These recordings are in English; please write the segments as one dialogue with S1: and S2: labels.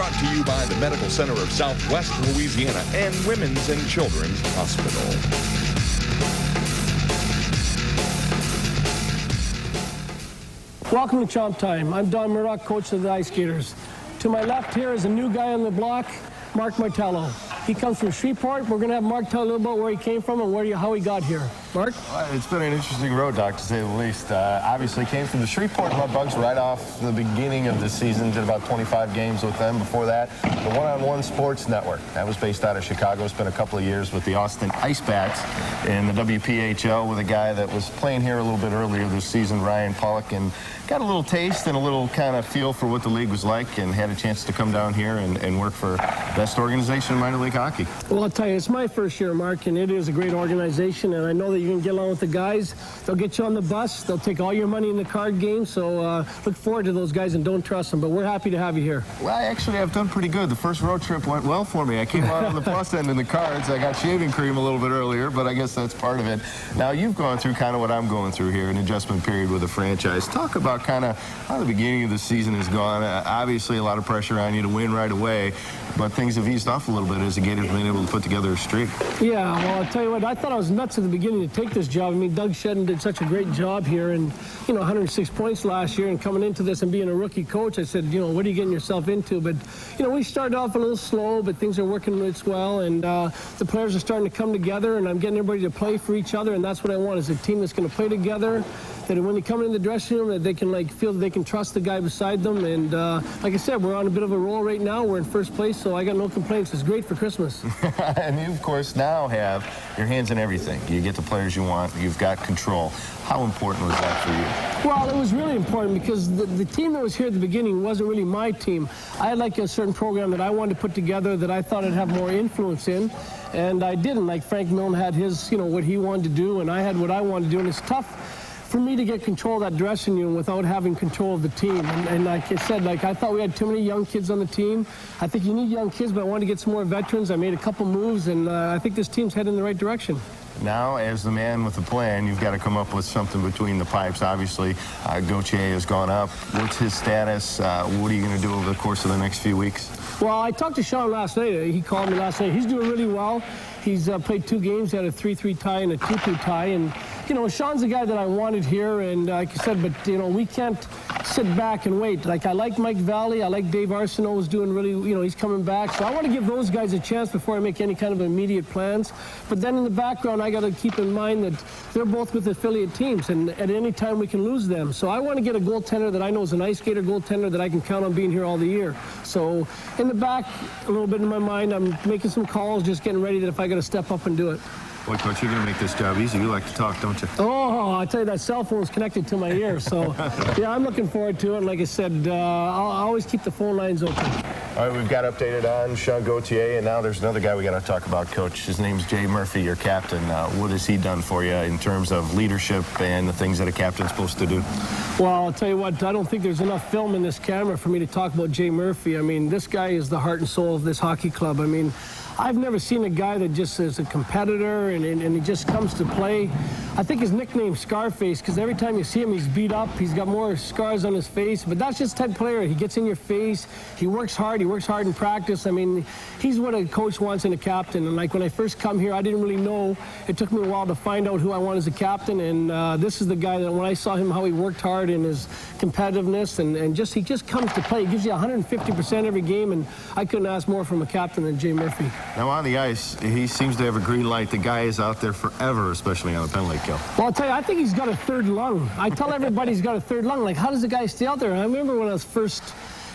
S1: brought to you by the Medical Center of Southwest Louisiana and Women's and Children's Hospital.
S2: Welcome to Chomp Time. I'm Don Murdoch, coach of the IceGators. To my left here is a new guy on the block, Mark Martello. He comes from Shreveport. We're going to have Mark tell a little about where he came from and how he got here. Mark?
S3: It's been an interesting road, Doc, to say the least. Obviously came from the Shreveport Mudbugs right off the beginning of the season. Did about 25 games with them. Before that, the One-on-One Sports Network. That was based out of Chicago. Spent a couple of years with the Austin Icebats in the WPHL with a guy that was playing here a little bit earlier this season, Ryan Pollock, and got a little taste and a little kind of feel for what the league was like and had a chance to come down here and work for best organization in minor league hockey.
S2: Well, I'll tell you, it's my first year, Mark, and it is a great organization, and I know that you can get along with the guys. They'll get you on the bus. They'll take all your money in the card game, so look forward to those guys and don't trust them, but we're happy to have you here.
S3: Well, actually, I've done pretty good. The first road trip went well for me. I came out on the plus end in the cards. I got shaving cream a little bit earlier, but I guess that's part of it. Now, you've gone through kind of what I'm going through here, an adjustment period with a franchise. Talk about kind of how the beginning of the season has gone. Obviously, a lot of pressure on you to win right away, but things have eased off a little bit as the Gators have been able to put together a streak.
S2: Yeah, well, I'll tell you what, I thought I was nuts at the beginning to take this job. I mean, Doug Shedden did such a great job here, and, 106 points last year, and coming into this and being a rookie coach, I said, what are you getting yourself into? But, we started off a little slow, but things are working really well, and the players are starting to come together, and I'm getting everybody to play for each other, and that's what I want, is a team that's going to play together, that when they come in the dressing room, that they can feel that they can trust the guy beside them. And like I said, we're on a bit of a roll right now. We're in first place, so I got no complaints. It's great for Christmas.
S3: And you, of course, now have your hands in everything. You get the players you want. You've got control. How important was that for you?
S2: Well, it was really important because the team that was here at the beginning wasn't really my team. I had a certain program that I wanted to put together that I thought I'd have more influence in, and I didn't. Like Frank Milne had his, what he wanted to do, and I had what I wanted to do, and it's tough for me to get control of that dressing room without having control of the team. And like I said, I thought we had too many young kids on the team. I think you need young kids, but I wanted to get some more veterans. I made a couple moves, and I think this team's heading in the right direction.
S3: Now, as the man with the plan, you've got to come up with something between the pipes. Obviously, Gauthier has gone up. What's his status? What are you going to do over the course of the next few weeks?
S2: Well, I talked to Sean last night. He called me last night. He's doing really well. He's played 2 games. He had a 3-3 tie and a 2-2 tie. And, Sean's the guy that I wanted here. And like I said, but, we can't sit back and wait. I like Mike Valley. I like Dave Arsenault is doing really, he's coming back. So I want to give those guys a chance before I make any kind of immediate plans. But then in the background, I got to keep in mind that they're both with affiliate teams. And at any time, we can lose them. So I want to get a goaltender that I know is an IceGator goaltender that I can count on being here all the year. So in the back, a little bit in my mind, I'm making some calls, just getting ready that if I got to step up and do it.
S3: Boy, Coach, you're going to make this job easy. You like to talk, don't you?
S2: Oh, I tell you, that cell phone's connected to my ear. So, yeah, I'm looking forward to it. And like I said, I'll always keep the phone lines open.
S3: All right, we've got updated on Sean Gauthier, and now there's another guy we got to talk about, Coach. His name's Jay Murphy, your captain. What has he done for you in terms of leadership and the things that a captain's supposed to do?
S2: Well, I'll tell you what, I don't think there's enough film in this camera for me to talk about Jay Murphy. I mean, this guy is the heart and soul of this hockey club. I mean, I've never seen a guy that just is a competitor and he just comes to play. I think his nickname's Scarface because every time you see him, he's beat up. He's got more scars on his face, but that's just the type of player. He gets in your face. He works hard in practice. I mean, he's what a coach wants in a captain. And when I first come here, I didn't really know. It took me a while to find out who I want as a captain, and this is the guy that when I saw him, how he worked hard in his competitiveness, and he just comes to play. He gives you 150% every game, and I couldn't ask more from a captain than Jay Murphy.
S3: Now, on the ice, he seems to have a green light. The guy is out there forever, especially on a penalty kill.
S2: Well, I'll tell you, I think he's got a third lung. I tell everybody he's got a third lung. How does the guy stay out there? And I remember when I was first,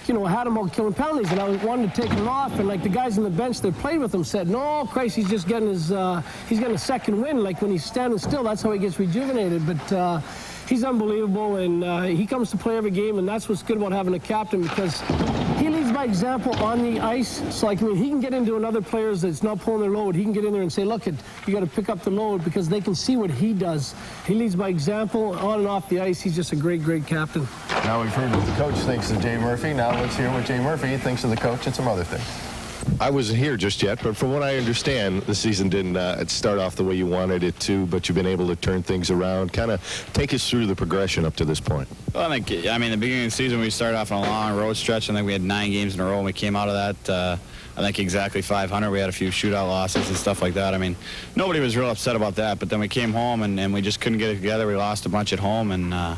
S2: had him out killing penalties, and I wanted to take him off, and the guys on the bench that played with him said, no, Christ, he's just getting he's getting a second wind. When he's standing still, that's how he gets rejuvenated. But he's unbelievable, and he comes to play every game, and that's what's good about having a captain, because he leads by example on the ice. So, he can get into another players that's not pulling their load. He can get in there and say, look, you got to pick up the load, because they can see what he does. He leads by example on and off the ice. He's just a great, great captain.
S3: Now we've heard what the coach thinks of Jay Murphy. Now let's hear what Jay Murphy thinks of the coach and some other things. I wasn't here just yet, but from what I understand, the season didn't start off the way you wanted it to, but you've been able to turn things around. Kind of take us through the progression up to this point.
S4: Well, the beginning of the season, we started off on a long road stretch. I think we had 9 games in a row, and we came out of that, I think, exactly 500. We had a few shootout losses and stuff like that. I mean, nobody was real upset about that, but then we came home, and we just couldn't get it together. We lost a bunch at home, and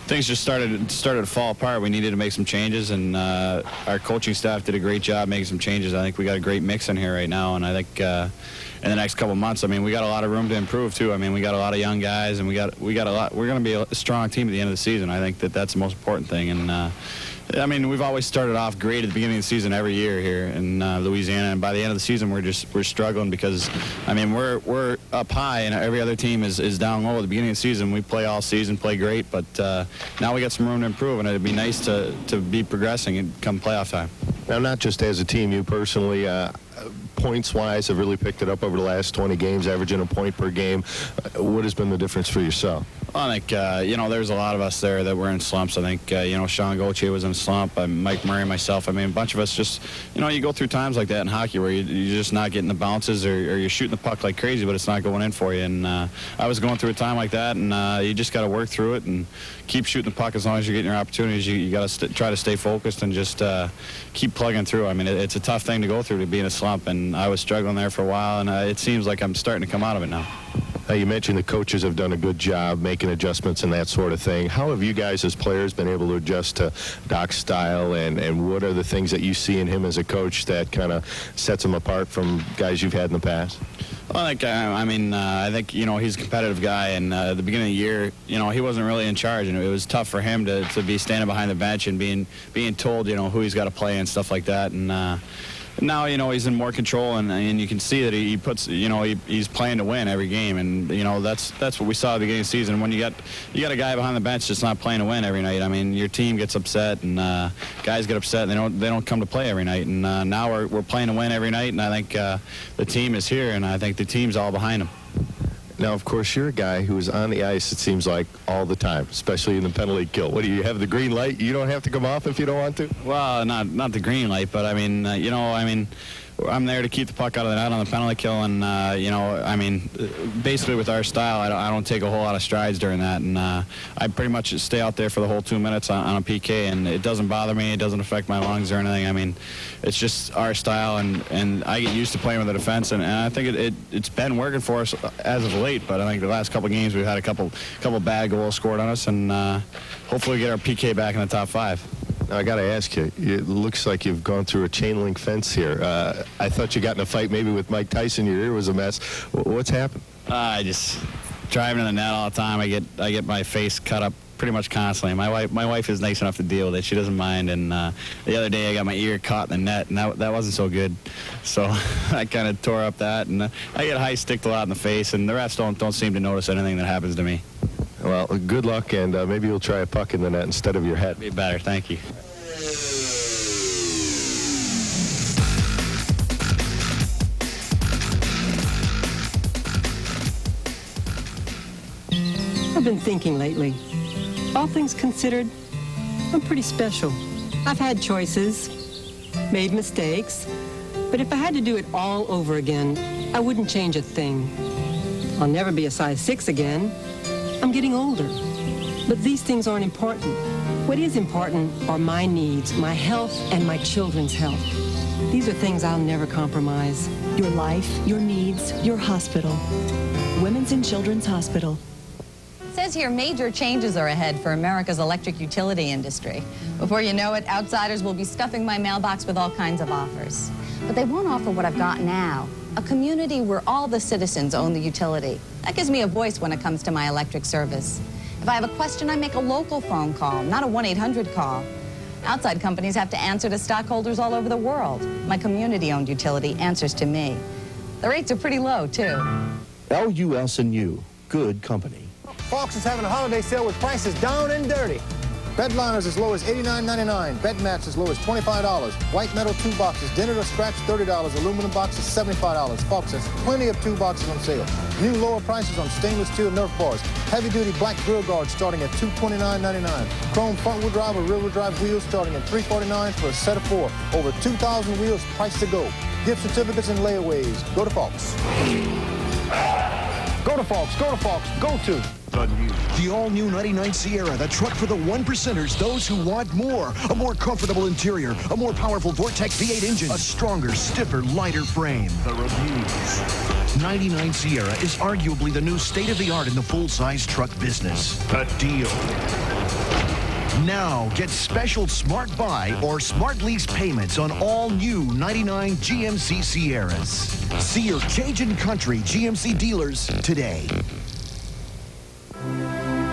S4: things just started to fall apart. We needed to make some changes, and our coaching staff did a great job making some changes. I think we got a great mix in here right now, and I think in the next couple months, I mean, we got a lot of room to improve too. I mean, we got a lot of young guys, and we got a lot. We're going to be a strong team at the end of the season. I think that's the most important thing. And I mean, we've always started off great at the beginning of the season every year here in Louisiana, and by the end of the season, we're struggling because, I mean, we're up high, and every other team is down low at the beginning of the season. We play all season, play great, but now we got some room to improve, and it'd be nice to be progressing and come playoff time.
S3: Now, not just as a team, you personally, points-wise, have really picked it up over the last 20 games, averaging a point per game. What has been the difference for yourself?
S4: Well, I think, there's a lot of us there that were in slumps. I think, Sean Gauthier was in a slump, Mike Murray, myself. I mean, a bunch of us just, you go through times like that in hockey where you're just not getting the bounces or you're shooting the puck like crazy, but it's not going in for you. And I was going through a time like that, and you just got to work through it and keep shooting the puck as long as you're getting your opportunities. You got to try to stay focused and just keep plugging through. I mean, it's a tough thing to go through, to be in a slump, and I was struggling there for a while, and it seems like I'm starting to come out of it now.
S3: You mentioned the coaches have done a good job making adjustments and that sort of thing. How have you guys as players been able to adjust to Doc's style, and what are the things that you see in him as a coach that kind of sets him apart from guys you've had in the past?
S4: Well, I think he's a competitive guy, and at the beginning of the year, he wasn't really in charge, and it was tough for him to be standing behind the bench and being told, who he's got to play and stuff like that. And now, he's in more control, and you can see that he puts, he's playing to win every game, and that's what we saw at the beginning of the season. When you got a guy behind the bench that's not playing to win every night, I mean, your team gets upset, and guys get upset, and they don't come to play every night. And now we're playing to win every night, and I think the team is here, and I think the team's all behind him.
S3: Now, of course, you're a guy who is on the ice, it seems like, all the time, especially in the penalty kill. What, do you have the green light? You don't have to come off if you don't want to?
S4: Well, not the green light, but, I mean, I'm there to keep the puck out of the net on the penalty kill, and, basically with our style, I don't take a whole lot of strides during that, and I pretty much stay out there for the whole 2 minutes on a PK, and it doesn't bother me. It doesn't affect my lungs or anything. I mean, it's just our style, and I get used to playing with the defense, and I think it's been working for us as of late, but I think the last couple of games we've had a couple bad goals scored on us, and hopefully we get our PK back in the top 5.
S3: Now, I got to ask you, it looks like you've gone through a chain link fence here. I thought you got in a fight maybe with Mike Tyson. Your ear was a mess. What's happened?
S4: I just driving in the net all the time. I get my face cut up pretty much constantly. My wife is nice enough to deal with it. She doesn't mind. And the other day I got my ear caught in the net, and that wasn't so good. So I kind of tore up that, and I get high sticked a lot in the face, and the refs don't seem to notice anything that happens to me.
S3: Well, good luck, and maybe you'll try a puck in the net instead of your head.
S4: Be better. Thank you.
S5: I've been thinking lately. All things considered, I'm pretty special. I've had choices, made mistakes, but if I had to do it all over again, I wouldn't change a thing. I'll never be a size 6 again. I'm getting older. But these things aren't important. What is important are my needs, my health, and my children's health. These are things I'll never compromise.
S6: Your life, your needs, your hospital. Women's and Children's Hospital.
S7: It says here major changes are ahead for America's electric utility industry. Before you know it, outsiders will be stuffing my mailbox with all kinds of offers. But they won't offer what I've got now, a community where all the citizens own the utility. That gives me a voice when it comes to my electric service. If I have a question, I make a local phone call, not a 1-800 call. Outside companies have to answer to stockholders all over the world. My community-owned utility answers to me. The rates are pretty low, too.
S8: LUS&U, good company.
S9: Fox is having a holiday sale with prices down and dirty.
S8: Bed liners as low as $89.99. Bed mats as low as $25. White metal 2 boxes. Dinner to scratch, $30. Aluminum boxes, $75. Folks, there's plenty of 2 boxes on sale. New lower prices on stainless steel Nerf bars. Heavy-duty black grill guards starting at $229.99. Chrome front-wheel drive or rear-wheel drive wheels starting at $349 for a set of 4. Over 2,000 wheels priced to go. Gift certificates and layaways. Go to Falks. Go to Falks. Go to Falks. Go to.
S9: The all-new 99 Sierra, the truck for the one percenters, those who want more. A more comfortable interior, a more powerful Vortex V8 engine, a stronger, stiffer, lighter frame. The reviews. 99 Sierra is arguably the new state-of-the-art in the full-size truck business. A deal. Now, get special Smart Buy or Smart Lease payments on all new 99 GMC Sierras. See your Cajun Country GMC dealers today.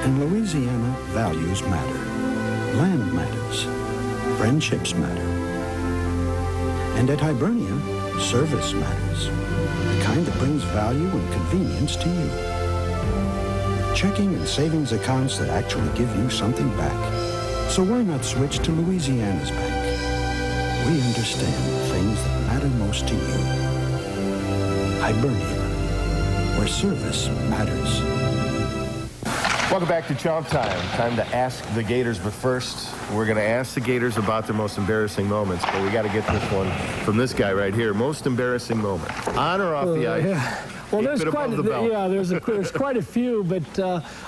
S10: In Louisiana, values matter. Land matters. Friendships matter. And at Hibernia, service matters. The kind that brings value and convenience to you. Checking and savings accounts that actually give you something back. So why not switch to Louisiana's bank? We understand the things that matter most to you. Hibernia, where service matters.
S3: Welcome back to Chomp Time. Time to ask the Gators, but first, we're going to ask the Gators about their most embarrassing moments, but we got to get this one from this guy right here. Most embarrassing moment, on or off the ice?
S2: Yeah. Well, there's quite a few, but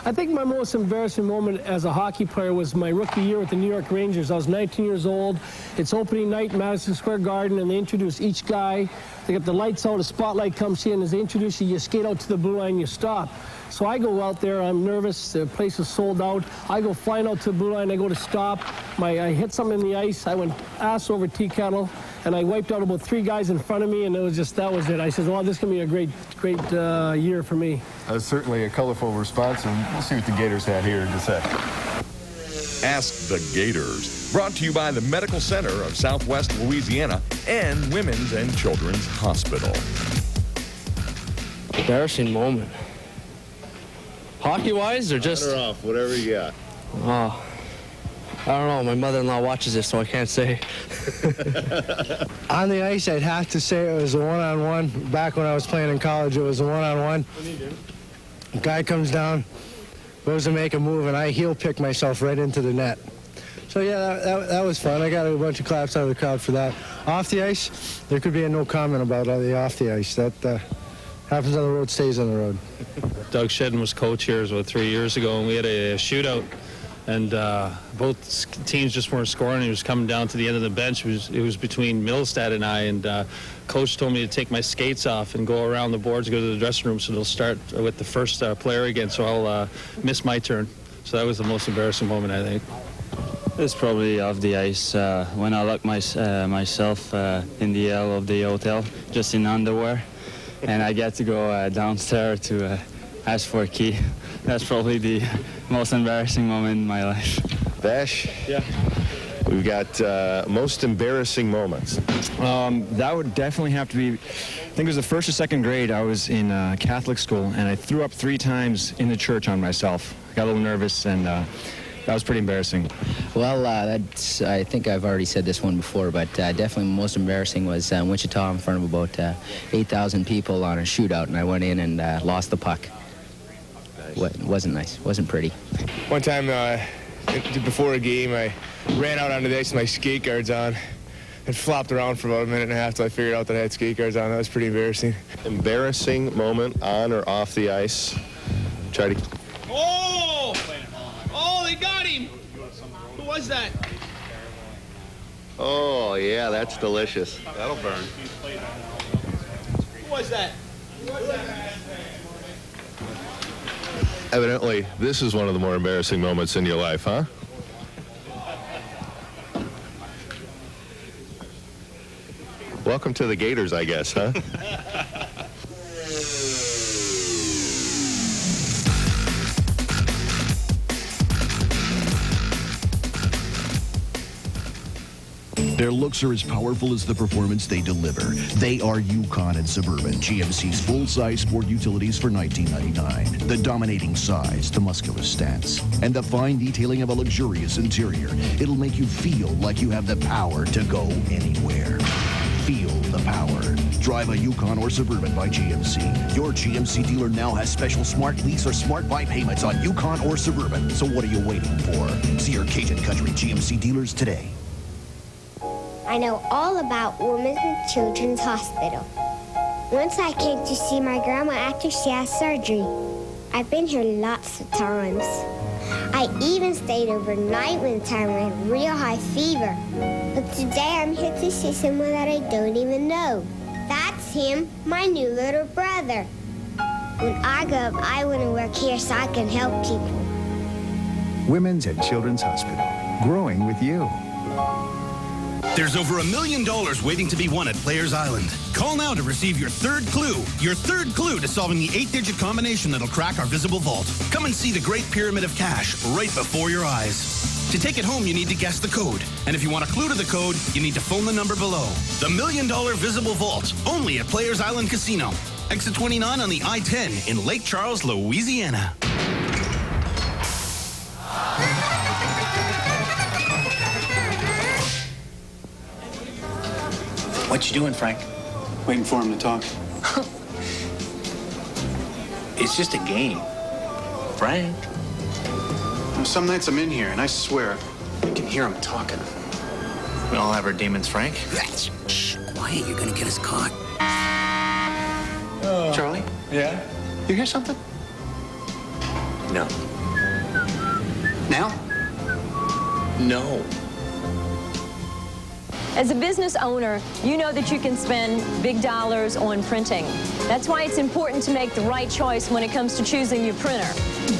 S2: I think my most embarrassing moment as a hockey player was my rookie year with the New York Rangers. I was 19 years old. It's opening night, Madison Square Garden, and they introduce each guy. They get the lights out, a spotlight comes in. As they introduce you, you skate out to the blue line, you stop. So I go out there, I'm nervous, the place is sold out. I go flying out to the blue line, I go to stop. I hit something in the ice, I went ass over tea kettle, and I wiped out about 3 guys in front of me, and that was it. I said, well, this is going to be a great year for me.
S3: Certainly a colorful response, and we'll see what the Gators had here in just a sec.
S1: Ask the Gators, brought to you by the Medical Center of Southwest Louisiana and Women's and Children's Hospital.
S11: Embarrassing moment. Hockey-wise, or just...
S3: On or off, whatever you got.
S11: Oh, I don't know. My mother-in-law watches this, so I can't say. On the ice, I'd have to say it was a one-on-one. Back when I was playing in college, it was a one-on-one. A guy comes down, goes to make a move, and I heel pick myself right into the net. So, yeah, that was fun. I got a bunch of claps out of the crowd for that. Off the ice, there could be a no comment about the off the ice. That happens on the road, stays on the road.
S12: Doug Shedden was coach here about 3 years ago, and we had a shootout, and both teams just weren't scoring. He was coming down to the end of the bench. It was between Middlestad and I, and coach told me to take my skates off and go around the boards, go to the dressing room, so they'll start with the first player again, so I'll miss my turn. So that was the most embarrassing moment, I think.
S13: It's probably off the ice when I locked myself in the L of the hotel, just in underwear, and I get to go downstairs to ask for a key. That's probably the most embarrassing moment in my life.
S3: Vash?
S12: Yeah.
S3: We've got most embarrassing moments.
S14: That would definitely have to be, I think it was the first or second grade. I was in Catholic school, and I threw up 3 times in the church on myself. I got a little nervous, and that was pretty embarrassing.
S15: Well, I think I've already said this one before, but definitely most embarrassing was Wichita in front of about 8,000 people on a shootout, and I went in and lost the puck. It wasn't nice. Wasn't pretty.
S16: One time before a game, I ran out onto the ice with my skate guards on and flopped around for about a minute and a half till I figured out that I had skate guards on. That was pretty embarrassing.
S3: Embarrassing moment on or off the ice? Try to...
S17: Oh! Oh, they got him! Who was that?
S3: Oh, yeah, that's delicious.
S4: That'll burn.
S17: Who was that?
S3: Evidently, this is one of the more embarrassing moments in your life, huh? Welcome to the Gators, I guess, huh?
S9: Their looks are as powerful as the performance they deliver. They are Yukon and Suburban, GMC's full-size sport utilities for $19.99. The dominating size, the muscular stance, and the fine detailing of a luxurious interior. It'll make you feel like you have the power to go anywhere. Feel the power. Drive a Yukon or Suburban by GMC. Your GMC dealer now has special smart lease or smart buy payments on Yukon or Suburban. So what are you waiting for? See your Cajun Country GMC dealers today.
S18: I know all about Women's and Children's Hospital. Once I came to see my grandma after she had surgery. I've been here lots of times. I even stayed overnight one time with real high fever. But today I'm here to see someone that I don't even know. That's him, my new little brother. When I grow up, I want to work here so I can help people.
S19: Women's and Children's Hospital, growing with you.
S20: There's over $1 million waiting to be won at Players Island. Call now to receive your third clue. Your third clue to solving the 8-digit combination that'll crack our visible vault. Come and see the Great Pyramid of Cash right before your eyes. To take it home, you need to guess the code. And if you want a clue to the code, you need to phone the number below. The $1 Million Visible Vault, only at Players Island Casino. Exit 29 on the I-10 in Lake Charles, Louisiana.
S21: What you doing, Frank?
S22: Waiting for him to talk.
S21: It's just a game. Frank.
S22: Some nights I'm in here, and I swear, I can hear him talking.
S21: We all have our demons, Frank. Shh, quiet, you're gonna get us caught.
S22: Charlie? Yeah? You hear something?
S21: No.
S22: Now?
S21: No.
S23: As a business owner, you know that you can spend big dollars on printing. That's why it's important to make the right choice when it comes to choosing your printer.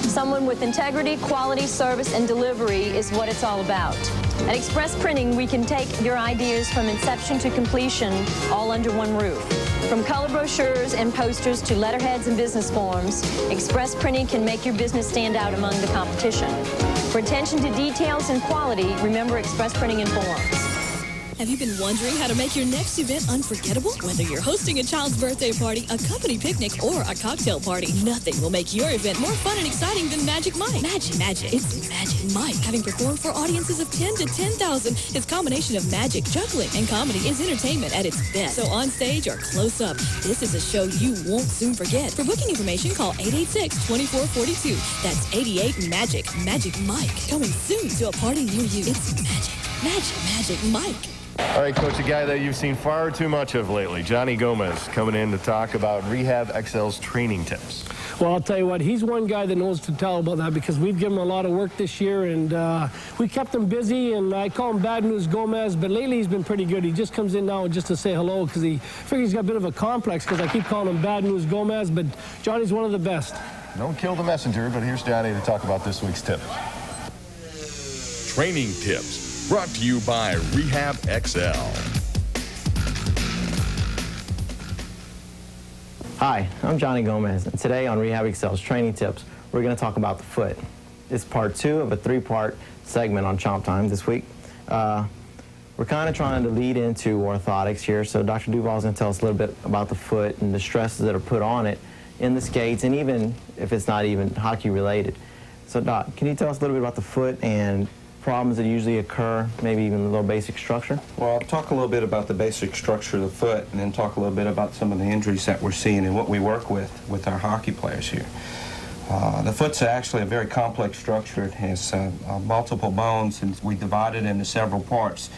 S23: Someone with integrity, quality, service, and delivery is what it's all about. At Express Printing, we can take your ideas from inception to completion all under one roof. From color brochures and posters to letterheads and business forms, Express Printing can make your business stand out among the competition. For attention to details and quality, remember Express Printing informs.
S24: Have you been wondering how to make your next event unforgettable? Whether you're hosting a child's birthday party, a company picnic, or a cocktail party, nothing will make your event more fun and exciting than Magic Mike. Magic. It's Magic Mike. Having performed for audiences of 10 to 10,000, his combination of magic, juggling, and comedy is entertainment at its best. So on stage or close up, this is a show you won't soon forget. For booking information, call 886-2442. That's 88-MAGIC. Magic Mike. Coming soon to a party near you. It's Magic Mike.
S3: All right, Coach, a guy that you've seen far too much of lately, Johnny Gomez, coming in to talk about Rehab XL's training tips.
S2: Well, I'll tell you what, he's one guy that knows to tell about that because we've given him a lot of work this year, and we kept him busy, and I call him Bad News Gomez, but lately he's been pretty good. He just comes in now just to say hello because he figures he's got a bit of a complex because I keep calling him Bad News Gomez, but Johnny's one of the best.
S3: Don't kill the messenger, but here's Johnny to talk about this week's tip.
S1: Training tips. Brought to you by Rehab XL.
S25: Hi, I'm Johnny Gomez, and today on Rehab XL's Training Tips, we're going to talk about the foot. It's part 2 of a 3-part segment on Chomp Time this week. We're kind of trying to lead into orthotics here, so Dr. Duval's going to tell us a little bit about the foot and the stresses that are put on it in the skates, and even if it's not even hockey related. So Doc, can you tell us a little bit about the foot and problems that usually occur, maybe even a little basic structure?
S26: Well, I'll talk a little bit about the basic structure of the foot and then talk a little bit about some of the injuries that we're seeing and what we work with our hockey players here. The foot's actually a very complex structure. It has multiple bones, and we divide it into several parts.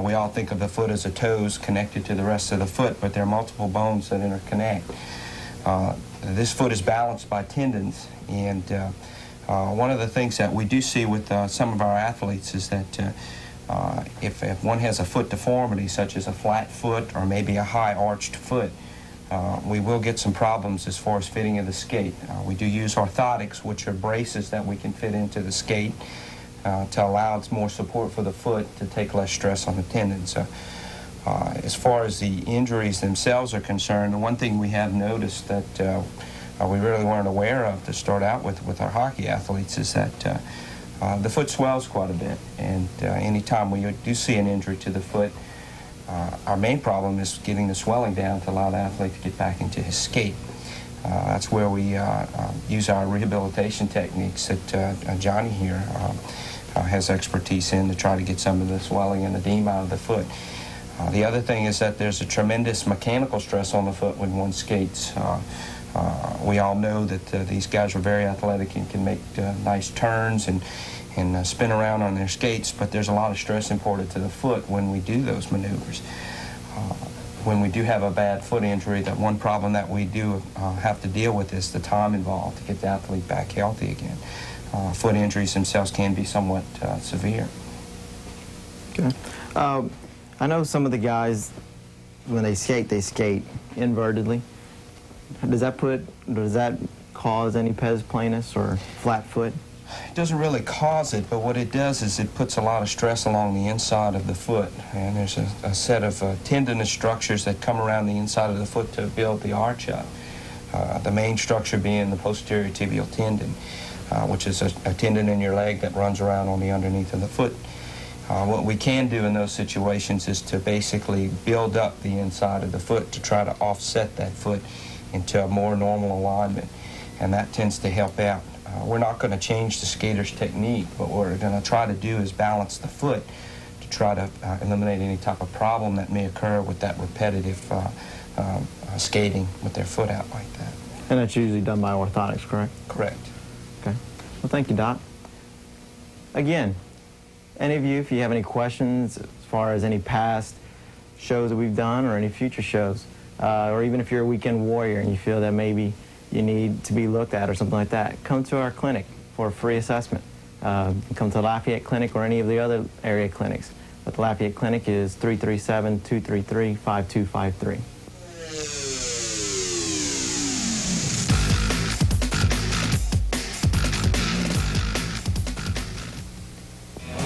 S26: We all think of the foot as a toes connected to the rest of the foot, but there are multiple bones that interconnect. This foot is balanced by tendons, and one of the things that we do see with some of our athletes is that if one has a foot deformity, such as a flat foot or maybe a high arched foot, we will get some problems as far as fitting of the skate. We do use orthotics, which are braces that we can fit into the skate to allow more support for the foot to take less stress on the tendons. As far as the injuries themselves are concerned, the one thing we have noticed that we really weren't aware of to start out with our hockey athletes is that The foot swells quite a bit, and anytime we do see an injury to the foot, our main problem is getting the swelling down to allow the athlete to get back into his skate. That's where we use our rehabilitation techniques that Johnny here has expertise in to try to get some of the swelling and edema out of the foot. The other thing is that there's a tremendous mechanical stress on the foot when one skates. We all know that these guys are very athletic and can make nice turns and spin around on their skates, but there's a lot of stress imported to the foot when we do those maneuvers. When we do have a bad foot injury, that one problem that we do have to deal with is the time involved to get the athlete back healthy again. Foot injuries themselves can be somewhat severe.
S25: Okay. I know some of the guys, when they skate invertedly. Does that cause any pes planus or flat foot?
S26: It doesn't really cause it, but what it does is it puts a lot of stress along the inside of the foot. And there's a set of tendinous structures that come around the inside of the foot to build the arch up. The main structure being the posterior tibial tendon, which is a tendon in your leg that runs around on the underneath of the foot. What we can do in those situations is to basically build up the inside of the foot to try to offset that foot into a more normal alignment, and that tends to help out. We're not going to change the skater's technique, but what we're going to try to do is balance the foot to try to eliminate any type of problem that may occur with that repetitive skating with their foot out like that.
S25: And that's usually done by orthotics, correct?
S26: Correct.
S25: Okay. Well, thank you, Doc. Again, any of you, if you have any questions as far as any past shows that we've done or any future shows, or even if you're a weekend warrior and you feel that maybe you need to be looked at or something like that, come to our clinic for a free assessment. Come to the Lafayette Clinic or any of the other area clinics. But the Lafayette Clinic is 337-233-5253.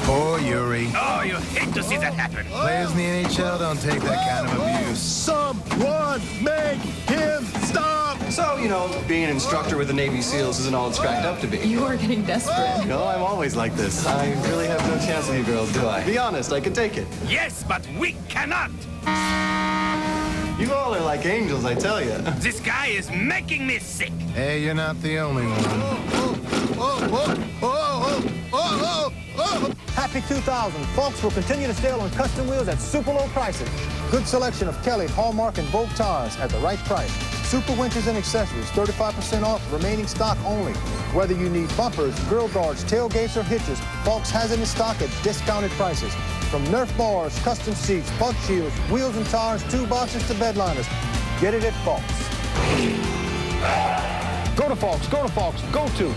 S5: Poor Yuri.
S20: Oh, you hate to see that happen.
S5: Players in the NHL don't take that kind of abuse.
S6: Someone make him stop!
S7: So, you know, being an instructor with the Navy SEALs isn't all it's cracked up to be.
S24: You are getting desperate.
S7: No, I'm always like this. I really have no chance with you girls, do I? Be honest, I can take it.
S20: Yes, but we cannot.
S7: You all are like angels, I tell you.
S20: This guy is making me sick.
S5: Hey, you're not the only one.
S8: Happy 2000. Folks will continue to sale on custom wheels at super low prices. Good selection of Kelly, Hallmark, and Vogue tires at the right price. Super winches and accessories, 35% off, remaining stock only. Whether you need bumpers, grill guards, tailgates, or hitches, Folks has it in stock at discounted prices. From Nerf bars, custom seats, bug shields, wheels and tires, toolboxes to bedliners. Get it at Folks. Go to Folks, go to Folks, go to.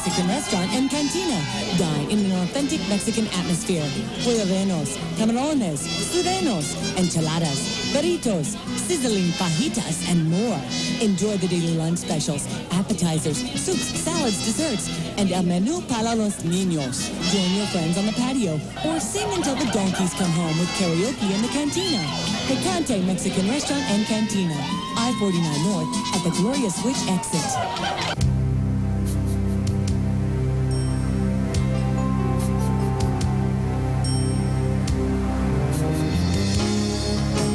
S10: Mexican restaurant and cantina. Dine in an authentic Mexican atmosphere. Pueblenos, camarones, surenos, enchiladas, burritos, sizzling fajitas, and more. Enjoy the daily lunch specials, appetizers, soups, salads, desserts, and a menú para los niños. Join your friends on the patio or sing until the donkeys come home with karaoke in the cantina. Picante Mexican Restaurant and Cantina. I-49 North at the Gloria Switch exit.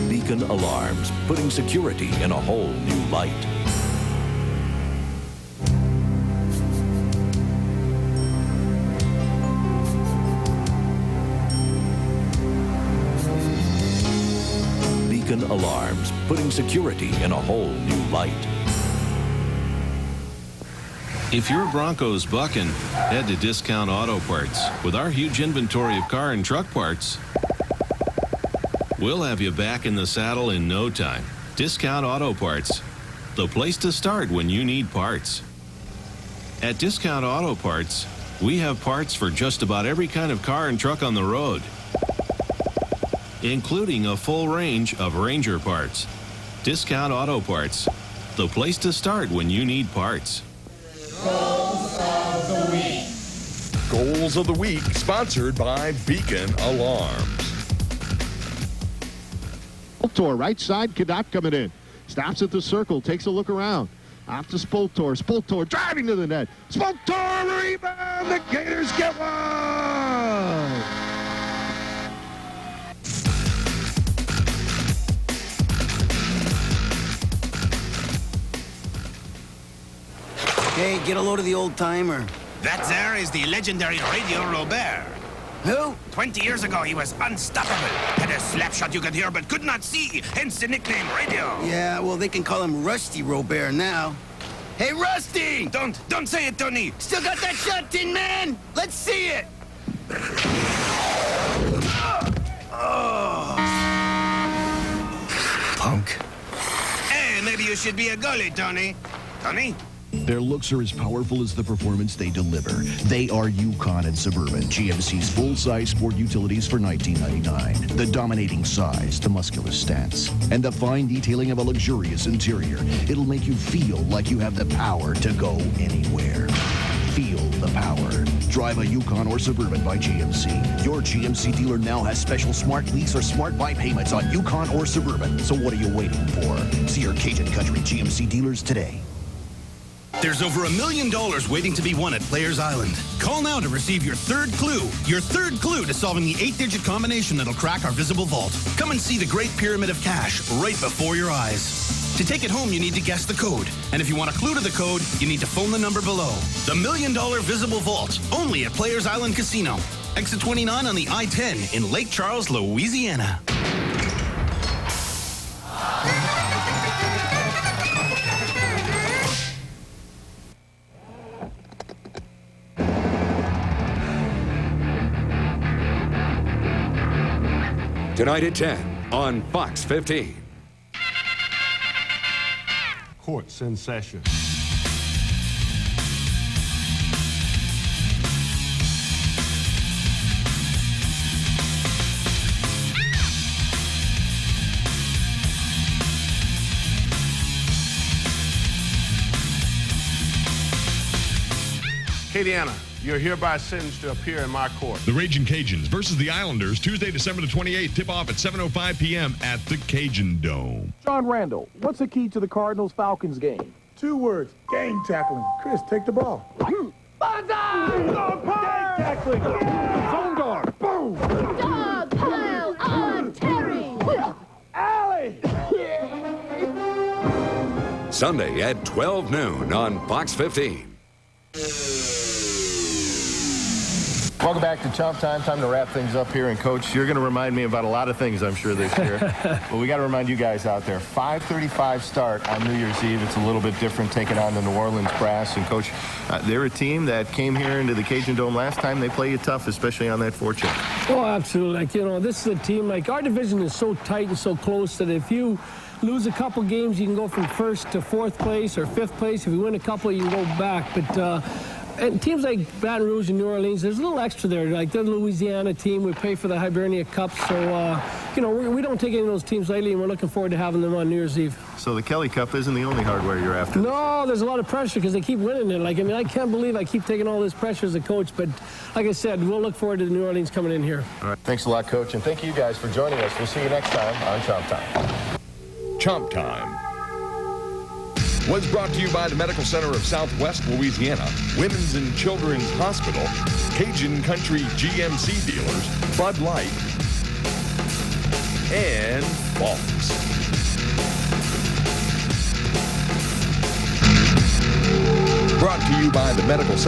S11: Beacon Alarms, putting security in a whole new light. Beacon Alarms, putting security in a whole new light.
S27: If your Bronco's bucking, head to Discount Auto Parts. With our huge inventory of car and truck parts, we'll have you back in the saddle in no time. Discount Auto Parts. the place to start when you need parts. At Discount Auto Parts, we have parts for just about every kind of car and truck on the road, including a full range of Ranger parts. Discount Auto Parts, the place to start when you need parts.
S1: Goals of the Week. Goals of the Week, sponsored by Beacon Alarms.
S6: Spoltore, right side, Cadet coming in. Stops at the circle, takes a look around. Off to Spoltore. Spoltore driving to the net. Spoltore rebound. The Gators get one.
S4: Hey, get a load of the old timer.
S20: That there is the legendary Radio Robert.
S4: Who?
S20: 20 years ago, he was unstoppable. Had a slap shot you could hear but could not see, hence the nickname Radio.
S4: Yeah, well, they can call him Rusty Robert now. Hey, Rusty!
S20: Don't say it, Tony.
S4: Still got that shot, Tin Man? Let's see it.
S20: Punk. Hey, maybe you should be a goalie, Tony. Tony?
S9: Their looks are as powerful as the performance they deliver. They are Yukon and Suburban, GMC's full-size sport utilities for $19.99. The dominating size, the muscular stance, and the fine detailing of a luxurious interior. It'll make you feel like you have the power to go anywhere. Feel the power. Drive a Yukon or Suburban by GMC. Your GMC dealer now has special smart lease or smart buy payments on Yukon or Suburban. So what are you waiting for? See your Cajun Country GMC dealers today.
S20: There's over $1 million waiting to be won at Players Island. Call now to receive your third clue. Your third clue to solving the 8-digit combination that'll crack our visible vault. Come and see the Great Pyramid of Cash right before your eyes. To take it home, you need to guess the code. And if you want a clue to the code, you need to phone the number below. The $1 Million Visible Vault, only at Players Island Casino. Exit 29 on the I-10 in Lake Charles, Louisiana.
S12: Tonight at 10 on Fox 15.
S6: Court's in session. Kadiana, you're hereby sentenced to appear in my court.
S13: The Raging Cajuns versus the Islanders, Tuesday, December the 28th, tip-off at 7:05 p.m. at the Cajun Dome.
S14: John Randall, what's the key to the Cardinals-Falcons game?
S6: 2 words, game tackling. Chris, take the ball.
S14: Banzai! Dog pile! Game tackling! Zone guard! Boom!
S15: Dog pile on Terry!
S14: Alley!
S12: Sunday at 12 noon on Fox 15.
S3: Welcome back to Chomp Time. Time to wrap things up here. And, Coach, you're going to remind me about a lot of things, I'm sure, this year. But we got to remind you guys out there, 5:35 start on New Year's Eve. It's a little bit different taking on the New Orleans Brass. And, Coach, they're a team that came here into the Cajun Dome last time. They play you tough, especially on that forecheck.
S2: Oh, absolutely. Like, you know, this is a team, like, our division is so tight and so close that if you lose a couple games, you can go from first to fourth place or fifth place. If you win a couple, you can go back. But and teams like Baton Rouge and New Orleans, there's a little extra there. Like, they're the Louisiana team. We pay for the Hibernia Cup. So, you know, we don't take any of those teams lightly, and we're looking forward to having them on New Year's Eve.
S3: So the Kelly Cup isn't the only hardware you're after?
S2: No, there's a lot of pressure because they keep winning it. Like, I mean, I can't believe I keep taking all this pressure as a coach. But like I said, we'll look forward to the New Orleans coming in here.
S3: All right. Thanks a lot, Coach. And thank you guys for joining us. We'll see you next time on Chomp Time.
S1: Chomp Time was brought to you by the Medical Center of Southwest Louisiana, Women's and Children's Hospital, Cajun Country GMC dealers, Bud Light, and Fox. Brought to you by the Medical Center